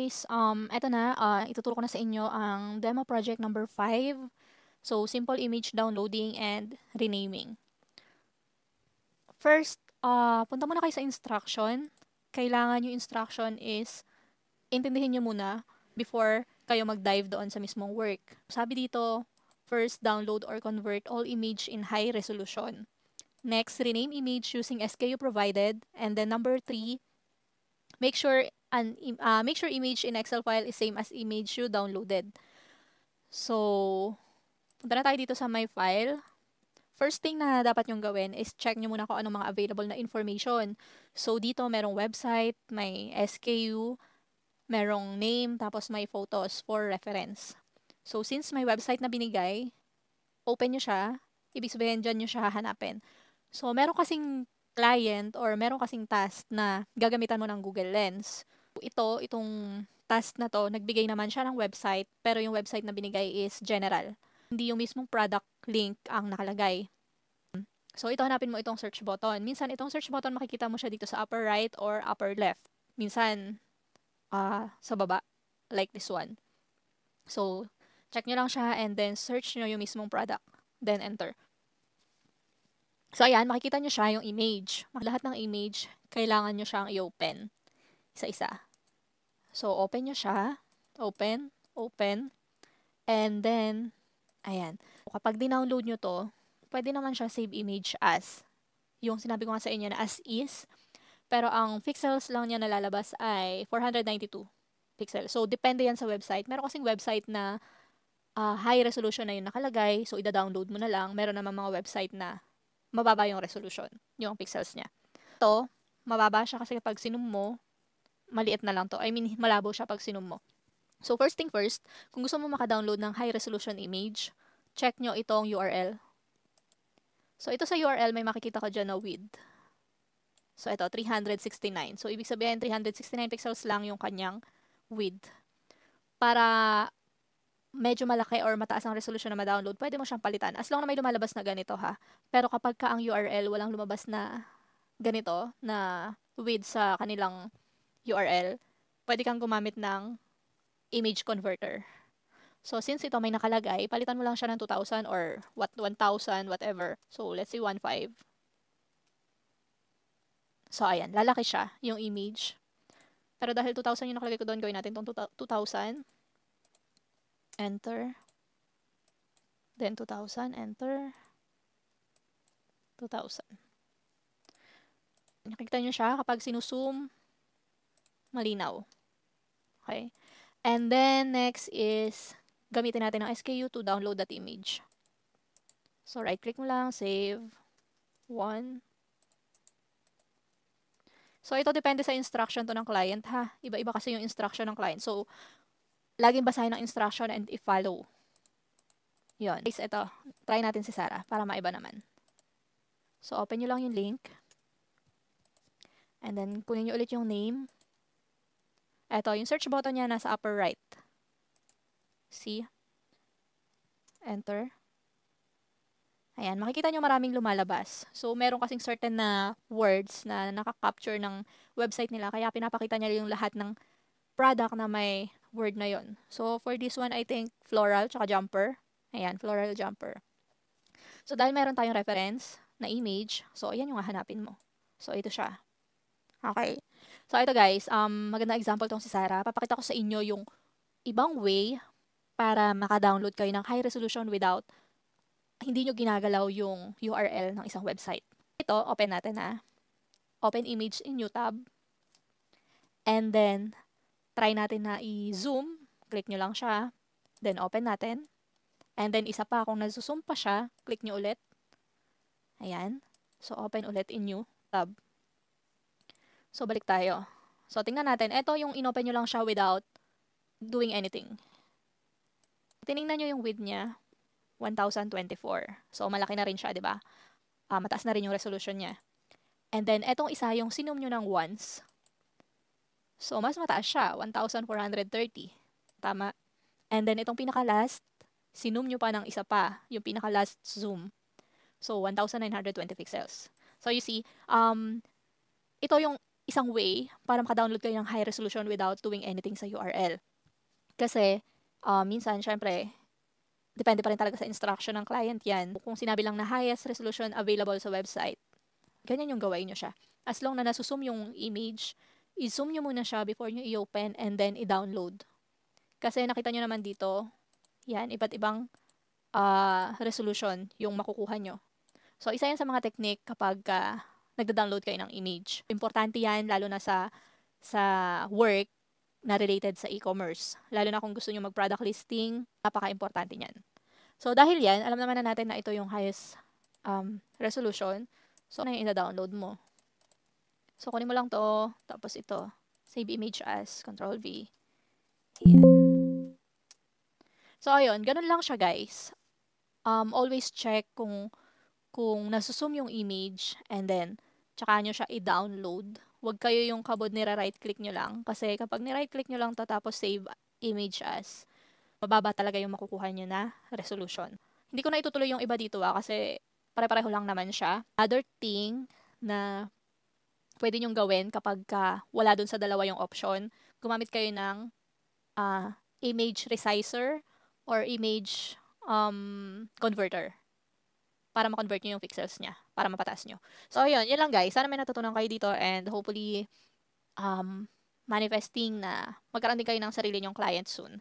guys, eto na, ituturo ko na sa inyo ang demo project number 5. So, simple image downloading and renaming. First, punta muna kayo sa instruction. Kailangan yung instruction is, intindihin nyo muna before kayo mag-dive doon sa mismong work. Sabi dito, first, download or convert all image in high resolution. Next, rename image using SKU provided. And then number 3, make sure image in Excel file is same as image you downloaded. So, punta na tayo dito sa my file. First thing na dapat nyong gawin is check nyo muna kung anong mga available na information. So, dito merong website, may SKU, merong name, tapos may photos for reference. So, since may website na binigay, open nyo siya, ibig sabihin dyan nyo siya hahanapin. So, meron kasing client or meron kasing task na gagamitan mo ng Google Lens. Itong task na to, nagbigay naman siya ng website, pero yung website na binigay is general. Hindi yung mismong product link ang nakalagay. So, ito hanapin mo itong search button. Minsan, itong search button, makikita mo siya dito sa upper right or upper left. Minsan, sa baba, like this one. So, check nyo lang siya and then search nyo yung mismong product. Then, enter. So, ayan, makikita nyo siya yung image. Lahat ng image, kailangan nyo siyang i-open. Isa-isa. So, open nyo siya. Open. Open. And then, ayan. Kapag dinownload nyo to, pwede naman siya save image as. Yung sinabi ko nga sa inyo na as is. Pero ang pixels lang niya nalalabas ay 492 pixels. So, depende yan sa website. Meron kasing website na high resolution na yung nakalagay. So, ida-download mo na lang. Meron naman mga website na mababa yung resolution, yung pixels niya. Ito, mababa siya kasi kapag sinum mo, maliit na lang to. I mean, malabo siya pag sinum mo. So, first thing first, kung gusto mo maka-download ng high resolution image, check nyo itong URL. So, ito sa URL, may makikita ka dyan na width. So, ito, 369. So, ibig sabihin, 369 pixels lang yung kanyang width. Para medyo malaki or mataas ang resolution na ma-download, pwede mo siyang palitan. As long na may lumalabas na ganito ha. Pero kapag ka ang URL, walang lumabas na ganito, na width sa kanilang URL, pwede kang gumamit ng image converter. So, since ito may nakalagay, palitan mo lang siya ng 2,000 or 1,000, whatever. So, let's say 1,500. So, ayan, lalaki siya, yung image. Pero dahil 2,000 yung nakalagay ko doon, gawin natin itong 2,000. Enter. Then 2,000, enter. 2,000. Nakikita nyo siya kapag sinusum, malinaw. Okay. And then, next is, gamitin natin ang SKU to download that image. So, right-click mo lang, save. 1. So, ito depende sa instruction to ng client, ha? Iba-iba kasi yung instruction ng client. So, laging basahin ang instruction and i-follow. Yun. Guys, ito. Try natin si Sarah para maiba naman. So, open nyo lang yung link. And then, kunin nyo ulit yung name. Ito, yung search button niya nasa upper right. See? Enter. Ayan, makikita nyo maraming lumalabas. So, meron kasing certain na words na nakaka-capture ng website nila. Kaya pinapakita niya yung lahat ng product na may word na yon. So, for this one, I think floral tsaka jumper. Ayan, floral jumper. So, dahil meron tayong reference na image, so, ayan yung hahanapin mo. So, ito siya. Okay. So, ito guys, magandang example tong si Sarah. Papakita ko sa inyo yung ibang way para maka-download kayo ng high resolution without hindi nyo ginagalaw yung URL ng isang website. Ito, open natin ha. Open image in new tab. And then, try natin na i-zoom. Click nyo lang siya. Then, open natin. And then, isa pa, kung nag-zoom pa siya, click nyo ulit. Ayan. So, open ulit in new tab. So, balik tayo. So, tingnan natin. Ito yung inopen nyo lang siya without doing anything. Tinignan nyo yung width niya. 1024. So, malaki na rin siya, di ba? Mataas na rin yung resolution niya. And then, etong isa, yung sinum nyo ng once. So, mas mataas siya. 1,430. Tama. And then, itong pinaka-last, sinum nyo pa ng isa pa. Yung pinaka-last zoom. So, 1,920 pixels. So, you see, ito yung isang way para maka-download kayo ng high resolution without doing anything sa URL. Kasi, minsan, syempre, depende pa rin talaga sa instruction ng client yan. Kung sinabi lang na highest resolution available sa website, ganyan yung gawain nyo siya. As long na nasuzoom yung image, i-zoom nyo muna siya before nyo i-open and then i-download. Kasi nakita nyo naman dito, yan, iba't ibang resolution yung makukuha nyo. So, isa yan sa mga technique kapag nagda-download kayo ng image. Importante yan, lalo na sa work na related sa e-commerce. Lalo na kung gusto nyo mag-product listing, napaka-importante niyan. So, dahil yan, alam naman na natin na ito yung highest resolution. So, na yung ina-download mo. So, kunin mo lang to, tapos ito. Save image as, Control V. Ayan. So, ayun, ganun lang siya, guys. Always check kung nasuzoom yung image and then tsaka nyo siya i-download. Huwag kayo yung kabod nira-right click nyo lang. Kasi kapag ni-right click nyo lang to tapos save image as, mababa talaga yung makukuha nyo na resolution. Hindi ko na itutuloy yung iba dito kasi pare-pareho lang naman siya. Other thing na pwede nyong gawin kapag wala dun sa dalawa yung option, gumamit kayo ng image resizer or image converter para ma-convert nyo yung pixels niya, para mapataas nyo. So, yun lang guys. Sana may natutunan kayo dito and hopefully manifesting na magkaroon din kayo ng sarili nyong client soon.